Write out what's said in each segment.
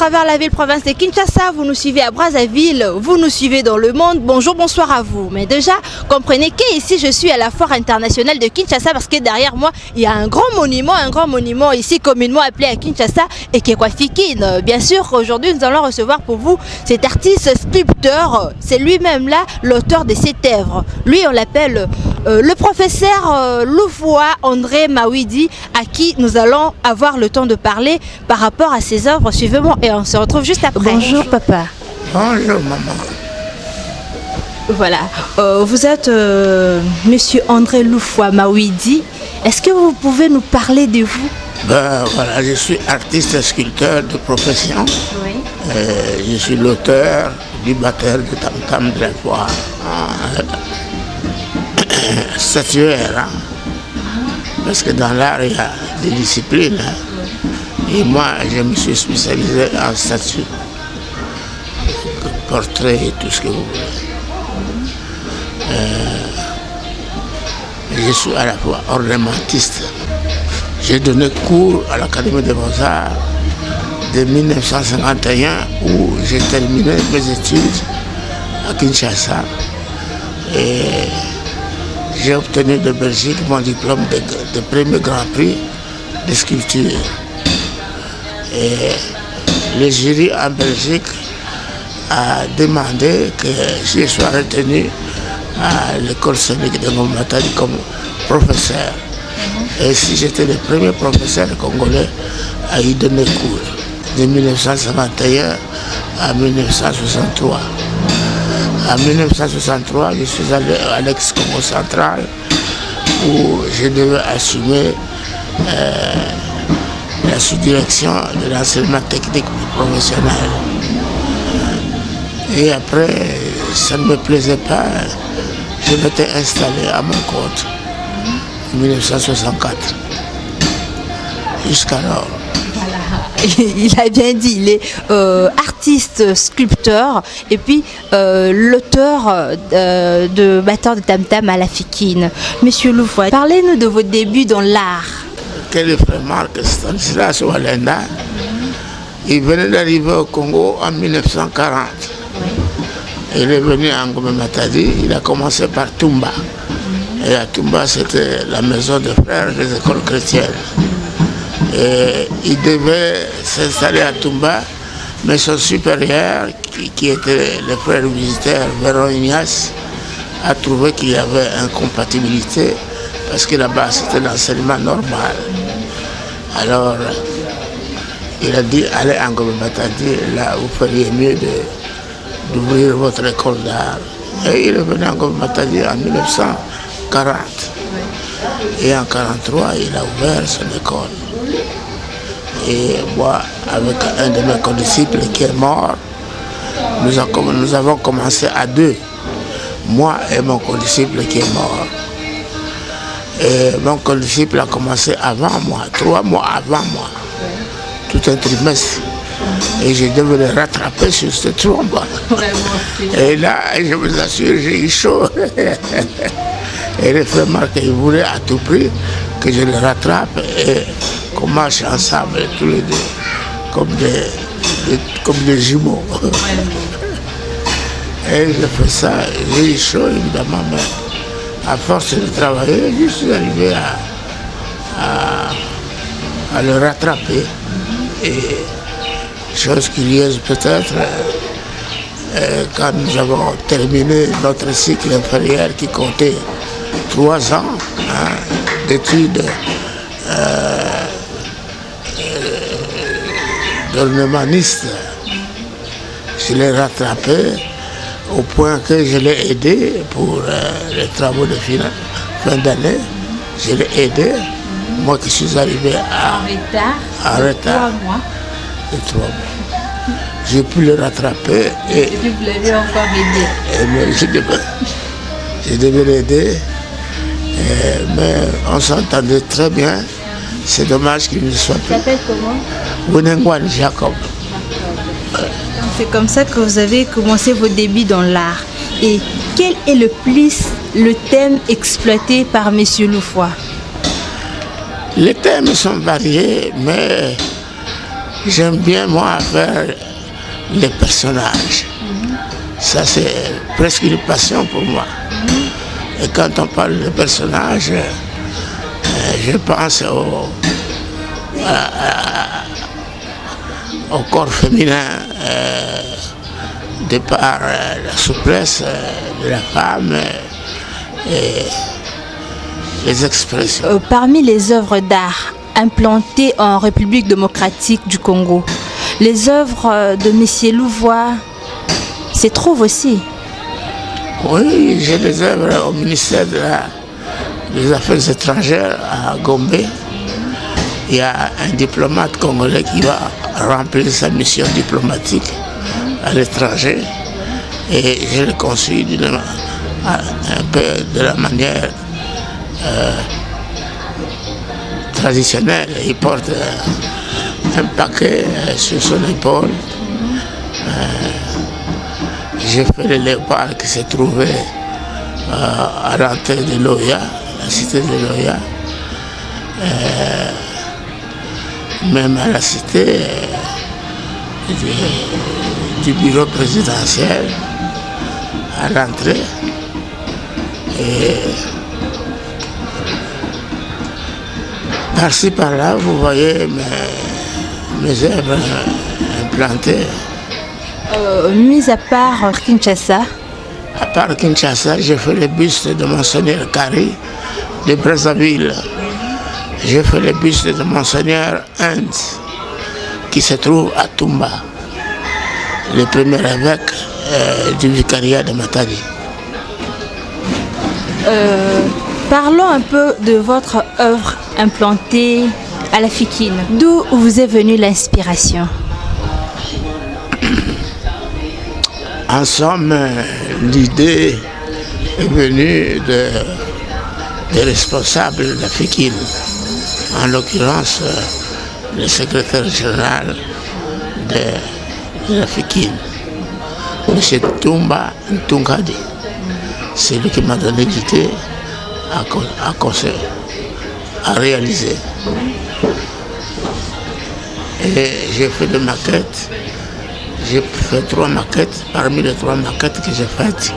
travers la ville-province de Kinshasa, vous nous suivez à Brazzaville, vous nous suivez dans le monde. Bonjour, bonsoir à vous. Mais déjà, comprenez qu'ici, je suis à la foire internationale de Kinshasa parce que derrière moi, il y a un grand monument ici communément appelé à Kinshasa et qui est Fikine. Bien sûr, aujourd'hui, nous allons recevoir pour vous cet artiste sculpteur. C'est lui-même là, l'auteur de cette œuvre. Lui, on l'appelle le professeur Louvois André Mawidi, à qui nous allons avoir le temps de parler par rapport à ses œuvres. Suivez-moi et on se retrouve juste après. Bonjour papa. Bonjour maman. Voilà, vous êtes monsieur André Louvois Mawidi. Est-ce que vous pouvez nous parler de vous? Ben voilà, je suis artiste sculpteur de profession. Oui. Je suis l'auteur du batteur de Tam Tam de la foire. Statuaire, hein. Parce que dans l'art il y a des disciplines, hein. Et moi je me suis spécialisé en statue, portrait et tout ce que vous voulez. Je suis à la fois ornementiste. J'ai donné cours à l'Académie des Beaux-Arts de 1951 où j'ai terminé mes études à Kinshasa. Et j'ai obtenu de Belgique mon diplôme de premier grand prix de sculpture. Et le jury en Belgique a demandé que je sois retenu à l'école Sénégal de Ngomatadi comme professeur. Et si j'étais le premier professeur congolais à y donner cours, de 1951 à 1963. En 1963, je suis allé à l'ex-Congo central où je devais assumer la sous-direction de l'enseignement technique professionnel. Et après, ça ne me plaisait pas, je m'étais installé à mon compte en 1964. Jusqu'alors. Voilà. Il a bien dit, il est artiste, sculpteur et puis l'auteur de batteur de Tam Tam à la Fikine. Monsieur Louvois, parlez-nous de vos débuts dans l'art. Quelle remarque, Stanislas Walenda, il venait d'arriver au Congo en 1940. Il est venu à Ngoma-Matadi, il a commencé par Tumba. Et à Tumba, c'était la maison de frères des écoles chrétiennes. Et il devait s'installer à Tumba, mais son supérieur, qui était le frère visiteur Véron Ignace, a trouvé qu'il y avait incompatibilité parce que là-bas c'était l'enseignement normal. Alors il a dit allez en Ngoma-Matadi, là vous feriez mieux d'ouvrir votre école d'art. Et il est venu en Ngoma-Matadi en 1940. Et en 1943, il a ouvert son école. Et moi, avec un de mes condisciples qui est mort, nous avons commencé à deux. Moi et mon condisciple qui est mort. Et mon condisciple a commencé avant moi, 3 mois avant moi. Tout un trimestre. Et je devais le rattraper sur ce trompe. Et là, je vous assure, j'ai eu chaud. Et le frère Marc, il voulait à tout prix que je le rattrape et qu'on marche ensemble, tous les deux, comme des jumeaux. Et je fais ça, j'ai eu chaud évidemment, mais à force de travailler, je suis arrivé à le rattraper. Et chose curieuse peut-être, quand nous avons terminé notre cycle inférieur qui comptait 3 ans d'études d'ornementiste, je l'ai rattrapé au point que je l'ai aidé pour les travaux de fin d'année. Je l'ai aidé, moi qui suis arrivé en retard. De 3 mois. J'ai pu le rattraper et vous l'avez encore aidé. Je devais l'aider, mais on s'entendait très bien. C'est dommage qu'il ne soit plus. Il s'appelle comment? Wunengwan Jacob. C'est comme ça que vous avez commencé vos débuts dans l'art. Et quel est le thème exploité par M. Louvois? Les thèmes sont variés, mais J'aime bien, moi, faire les personnages. Ça, c'est presque une passion pour moi. Et quand on parle de personnages, je pense au corps féminin, de par la souplesse de la femme et les expressions. Parmi les œuvres d'art implantées en République démocratique du Congo, les œuvres de M. Louvois se trouvent aussi. Oui, j'ai des œuvres au ministère des Affaires étrangères à Gombe. Il y a un diplomate congolais qui va remplir sa mission diplomatique à l'étranger et je l'ai conçu un peu de la manière traditionnelle. Il porte un paquet sur son épaule. J'ai fait le léopard qui s'est trouvé à l'entrée de Loya, la cité de Loya. Même à la cité du bureau présidentiel, à l'entrée. Et par-ci par-là, vous voyez mes œuvres implantées. Mis à part Kinshasa. À part Kinshasa, j'ai fait le buste de Monseigneur Kari de Brazzaville. J'ai fait le buste de Monseigneur Inde, qui se trouve à Tumba, le premier évêque du vicariat de Matadi. Parlons un peu de votre œuvre implantée à la Fikine. D'où vous est venue l'inspiration? En somme, l'idée est venue des responsables de la Fikine, en l'occurrence le secrétaire général de la Fikine, M. Tumba Ntungadi. C'est lui qui m'a donné l'idée à réaliser. Et j'ai fait des maquettes. J'ai fait 3 maquettes. Parmi les 3 maquettes que j'ai faites,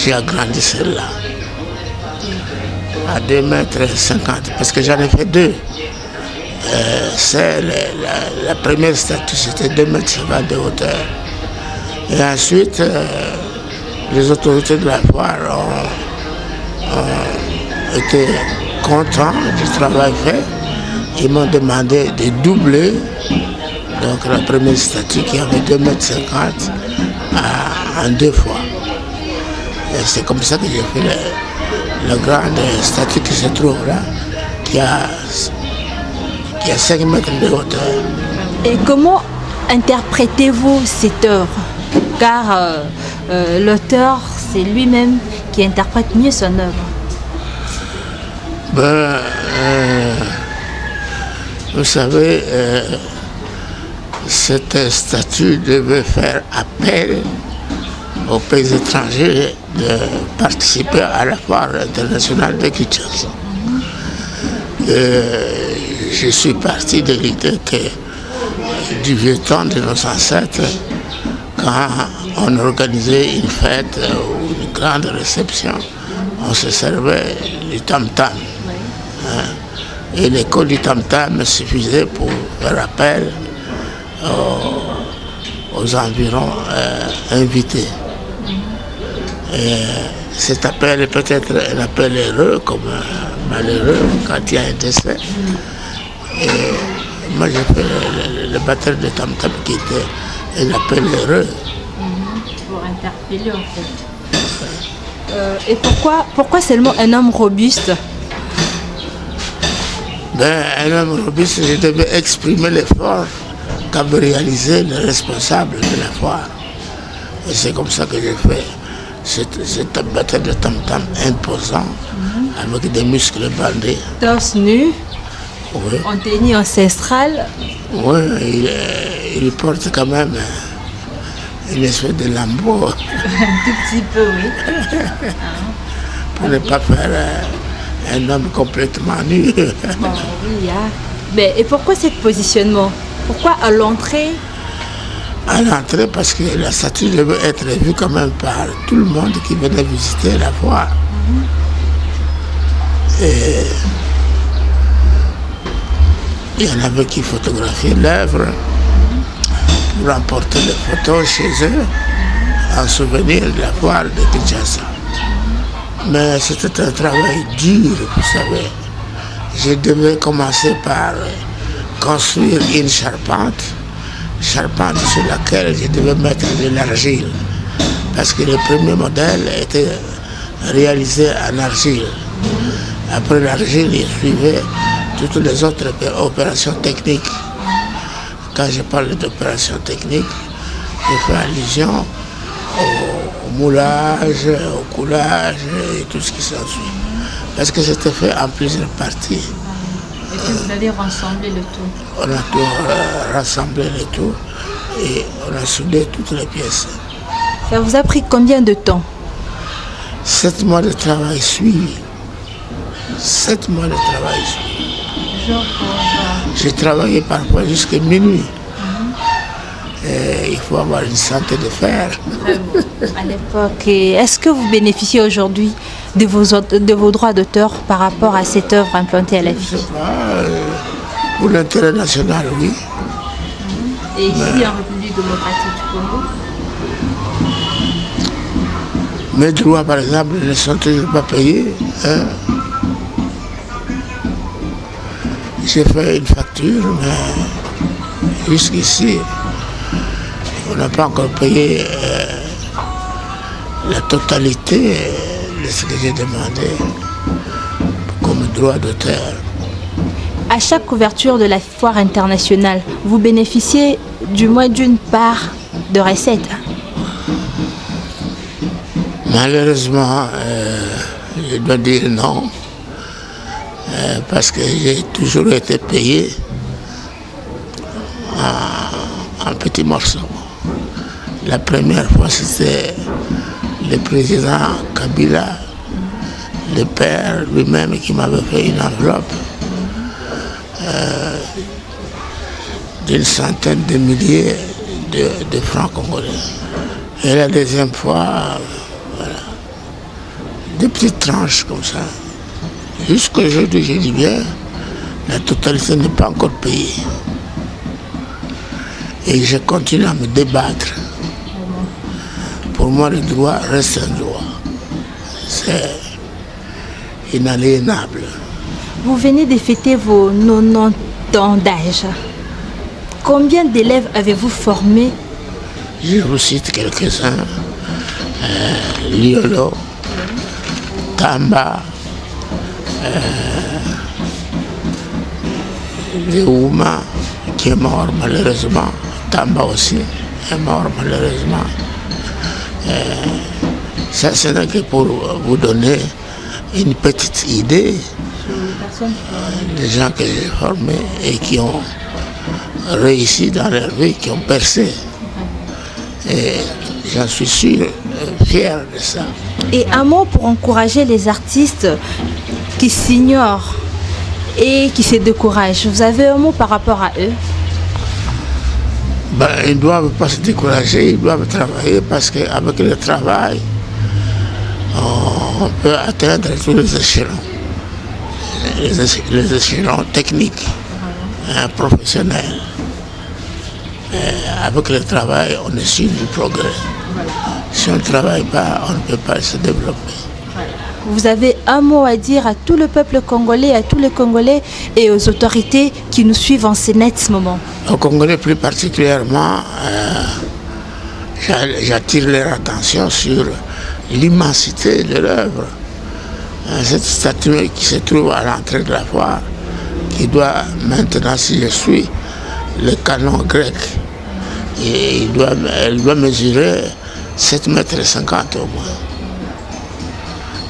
j'ai agrandi celle-là à 2,50 mètres, parce que j'en ai fait 2. La première statue, c'était 2,50 mètres de hauteur. Et ensuite, les autorités de la foire ont été contents du travail fait. Ils m'ont demandé de doubler donc la première statue qui avait 2,50 mètres en 2 fois. Et c'est comme ça que j'ai fait la grande statue qui se trouve là, qui a 5 mètres de hauteur. Et comment interprétez-vous cette œuvre? Car l'auteur, c'est lui-même qui interprète mieux son œuvre. Vous savez, cette statue devait faire appel aux pays étrangers de participer à la foire internationale de Kinshasa. Je suis parti de l'idée que du vieux temps de nos ancêtres, quand on organisait une fête ou une grande réception, on se servait du tam-tam. Et l'écho du tam-tam suffisait pour faire appel aux environs invités. Et cet appel est peut-être un appel heureux comme malheureux quand il y a un décès. Et moi j'ai fait le batteur de tam-tam qui était un appel heureux. Pour interpeller en fait. Et pourquoi seulement un homme robuste? Un homme robuste, je devais exprimer l'effort qu'avait réalisé le responsable de la foire. Et c'est comme ça que j'ai fait cette batteur de tam-tam imposant, avec des muscles bandés. Torse nu, oui. En tenue ancestrale. Oui, il porte quand même une espèce de lambeau. Un tout petit peu, oui. Pour ne pas faire un homme complètement nu. Bon, oui, hein. Mais, et pourquoi ce positionnement? Pourquoi à l'entrée? À l'entrée, parce que la statue devait être vue quand même par tout le monde qui venait visiter la foire. Et il y en avait qui photographiaient l'œuvre pour emporter des photos chez eux en souvenir de la foire de Kinshasa. Mais c'était un travail dur, vous savez. Je devais commencer par construire une charpente sur laquelle je devais mettre de l'argile, parce que le premier modèle était réalisé en argile. Après l'argile, il suivait toutes les autres opérations techniques. Quand je parle d'opérations techniques, je fais allusion au moulage, au coulage et tout ce qui s'ensuit. Parce que c'était fait en plusieurs parties. Et puis vous avez rassemblé le tout. On a tout rassemblé le tout et on a soudé toutes les pièces. Ça vous a pris combien de temps? 7 mois de travail suivi. 7 mois de travail suivi. Jour pour jour. J'ai travaillé parfois jusqu'à minuit. Et il faut avoir une santé de fer. À l'époque, est-ce que vous bénéficiez aujourd'hui de vos droits d'auteur par rapport à cette œuvre implantée à l'affiche? Pour l'intérêt national, oui. Et ici, en République démocratique du Congo? Mes droits, par exemple, ne sont toujours pas payés. J'ai fait une facture, mais jusqu'ici, on n'a pas encore payé la totalité de ce que j'ai demandé comme droit d'auteur. À chaque ouverture de la foire internationale, vous bénéficiez du moins d'une part de recettes? Malheureusement, je dois dire non, parce que j'ai toujours été payé en petits morceaux. La première fois, c'était le président Kabila, le père lui-même, qui m'avait fait une enveloppe d'une centaine de milliers de francs congolais. Et la deuxième fois, voilà, des petites tranches comme ça. Jusqu'aujourd'hui, je dis bien, la totalité n'est pas encore payée. Et je continue à me débattre. Pour moi, le droit reste un droit. C'est inaliénable. Vous venez de fêter vos 90 ans d'âge. Combien d'élèves avez-vous formés? Je vous cite quelques-uns. Liolo, Tamba, Léouma, qui est mort malheureusement. Tamba aussi est mort malheureusement. Ça, ce n'est que pour vous donner une petite idée des gens que j'ai formés et qui ont réussi dans leur vie, qui ont percé. Et j'en suis sûr, fier de ça. Et un mot pour encourager les artistes qui s'ignorent et qui se découragent. Vous avez un mot par rapport à eux? Ils ne doivent pas se décourager, ils doivent travailler parce qu'avec le travail, on peut atteindre tous les échelons. Les échelons techniques, professionnels. Avec le travail, on est sûr du progrès. Si on ne travaille pas, on ne peut pas se développer. Vous avez un mot à dire à tout le peuple congolais, à tous les Congolais et aux autorités qui nous suivent en ce moment? Aux Congolais plus particulièrement, j'attire leur attention sur l'immensité de l'œuvre. Cette statue qui se trouve à l'entrée de la foire, qui doit maintenant, si je suis le canon grec, et elle doit mesurer 7,50 mètres au moins.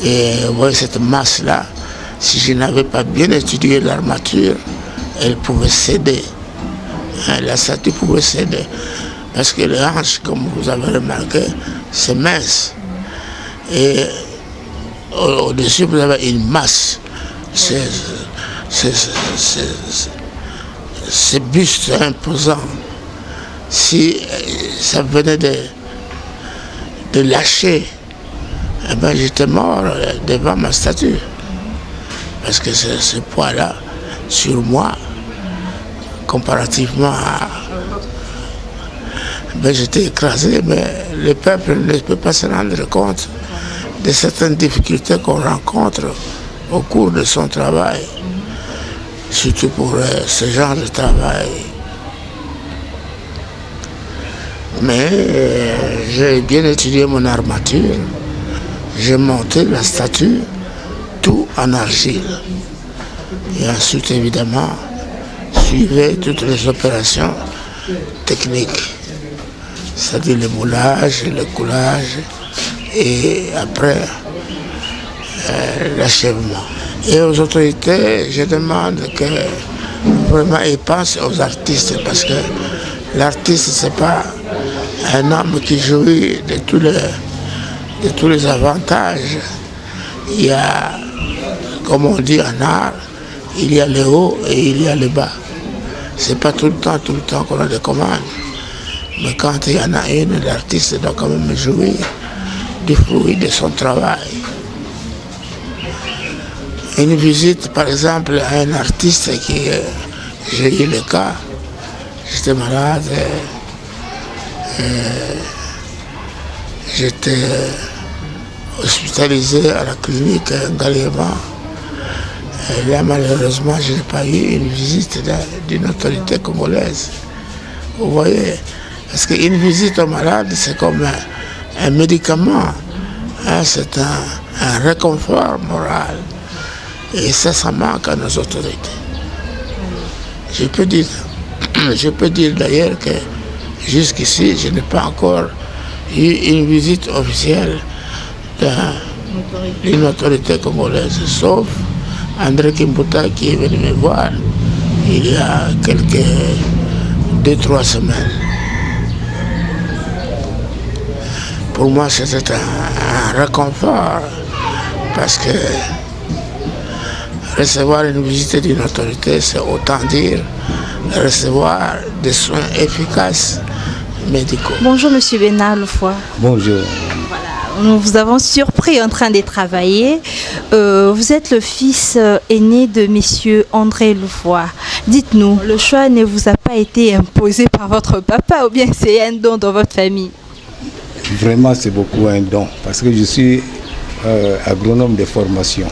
Et vous voyez cette masse-là, si je n'avais pas bien étudié l'armature, elle pouvait céder. La statue pouvait céder. Parce que les hanches, comme vous avez remarqué, c'est mince. Et au-dessus, vous avez une masse. ce buste imposant, si ça venait de lâcher, eh ben, j'étais mort devant ma statue. Parce que ce poids-là, sur moi, comparativement à... Ben, j'étais écrasé, mais le peuple ne peut pas se rendre compte de certaines difficultés qu'on rencontre au cours de son travail, surtout pour ce genre de travail. Mais j'ai bien étudié mon armature, j'ai monté la statue, tout en argile. Et ensuite, évidemment, suivais toutes les opérations techniques, c'est-à-dire le moulage, le coulage, et après, l'achèvement. Et aux autorités, je demande que vraiment ils pensent aux artistes, parce que l'artiste, c'est pas un homme qui jouit de tous les avantages. Il y a, comme on dit en art, il y a le haut et il y a le bas. C'est pas tout le temps qu'on a des commandes. Mais quand il y en a une, l'artiste doit quand même jouir du fruit de son travail. Une visite, par exemple, à un artiste qui, j'ai eu le cas, j'étais malade, j'étais hospitalisé à la clinique Ngaliema. Et là, malheureusement, je n'ai pas eu une visite d'une autorité congolaise. Vous voyez, parce qu'une visite au malade, c'est comme un médicament, hein, c'est un réconfort moral. Et ça manque à nos autorités. Je peux dire d'ailleurs que jusqu'ici, je n'ai pas encore eu une visite officielle d'une autorité congolaise, sauf André Kimbuta qui est venu me voir il y a quelques 2-3 semaines. Pour moi, c'était un réconfort parce que recevoir une visite d'une autorité, c'est autant dire recevoir des soins efficaces médicaux. Bonjour Monsieur Bénard Loufoua. Bonjour. Nous vous avons surpris en train de travailler. Vous êtes le fils aîné de Monsieur André Loufoua. Dites-nous, le choix ne vous a pas été imposé par votre papa ou bien c'est un don dans votre famille? Vraiment, c'est beaucoup un don parce que je suis agronome de formation.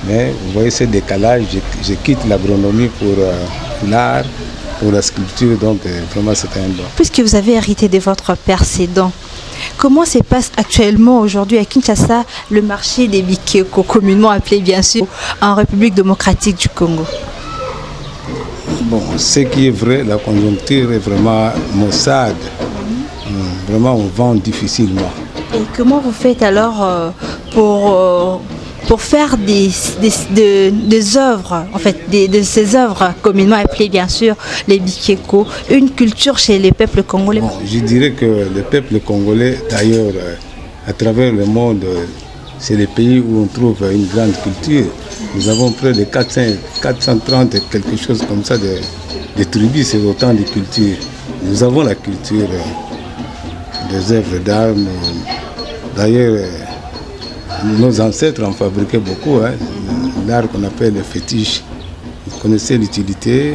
Mais vous voyez ce décalage, je quitte l'agronomie pour l'art, pour la sculpture, donc vraiment c'est un don. Puisque vous avez hérité de votre père ces dons, comment se passe actuellement aujourd'hui à Kinshasa le marché des Bikeko, communément appelé bien sûr en République démocratique du Congo? Bon, ce qui est vrai, la conjoncture est vraiment maussade. Vraiment, on vend difficilement. Et comment vous faites alors pour faire des œuvres, en fait, de ces œuvres communément appelées bien sûr les Bikeko, une culture chez les peuples congolais? Bon, je dirais que le peuple congolais, d'ailleurs, à travers le monde, c'est le pays où on trouve une grande culture. Nous avons près de 430 quelque chose comme ça de tribus, c'est autant de cultures. Nous avons la culture des œuvres d'art. D'ailleurs, nos ancêtres en fabriquaient beaucoup, hein. L'art qu'on appelle le fétiche. Vous connaissez l'utilité,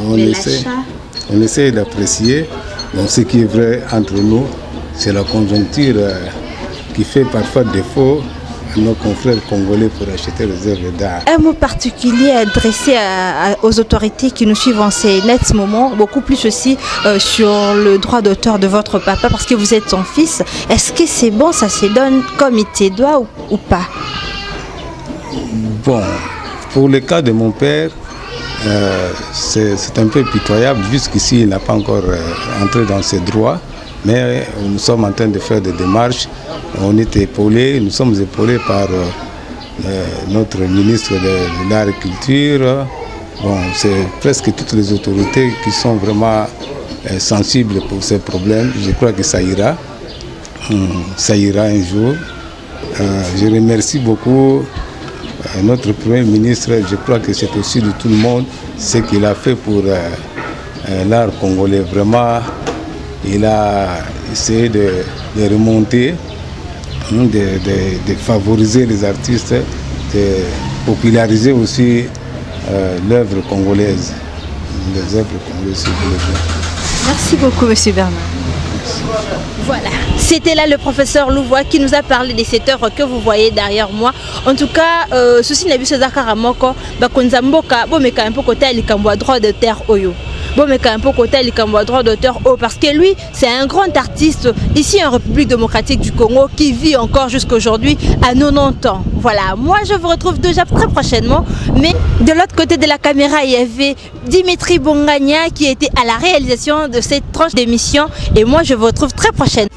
on essaie d'apprécier. Donc ce qui est vrai entre nous, c'est la conjoncture qui fait parfois défaut à nos confrères congolais pour acheter les œuvres d'art. Un mot particulier adressé aux autorités qui nous suivent en ces nets moments, beaucoup plus aussi sur le droit d'auteur de votre papa, parce que vous êtes son fils. Est-ce que c'est bon, ça se donne comme il te doit ou pas? Bon, pour le cas de mon père, c'est un peu pitoyable. Jusqu'ici, il n'a pas encore entré dans ses droits. Mais nous sommes en train de faire des démarches. On est épaulés, nous sommes épaulés par notre ministre de l'Art et Culture. Bon, c'est presque toutes les autorités qui sont vraiment sensibles pour ces problèmes. Je crois que ça ira. Ça ira un jour. Je remercie beaucoup notre Premier ministre. Je crois que c'est aussi de tout le monde. ce qu'il a fait pour l'art congolais. Vraiment, il a essayé de remonter, de favoriser les artistes, de populariser aussi l'œuvre congolaise, les œuvres congolaises. Merci beaucoup, Monsieur Bernard. Voilà, c'était là le professeur Louvois qui nous a parlé de cette œuvre que vous voyez derrière moi. En tout cas, ceci n'est pas Karamoko, Bakonzamboka, Bomeka un peu côté à droit de terre Oyo. Bomeka un peu côté à droit d'auteur parce que lui, c'est un grand artiste ici en République démocratique du Congo qui vit encore jusqu'à aujourd'hui à 90 ans. Voilà, moi je vous retrouve déjà très prochainement, mais de l'autre côté de la caméra, il y avait Dimitri Bongania qui était à la réalisation de cette tranche d'émission et moi je vous retrouve très prochainement.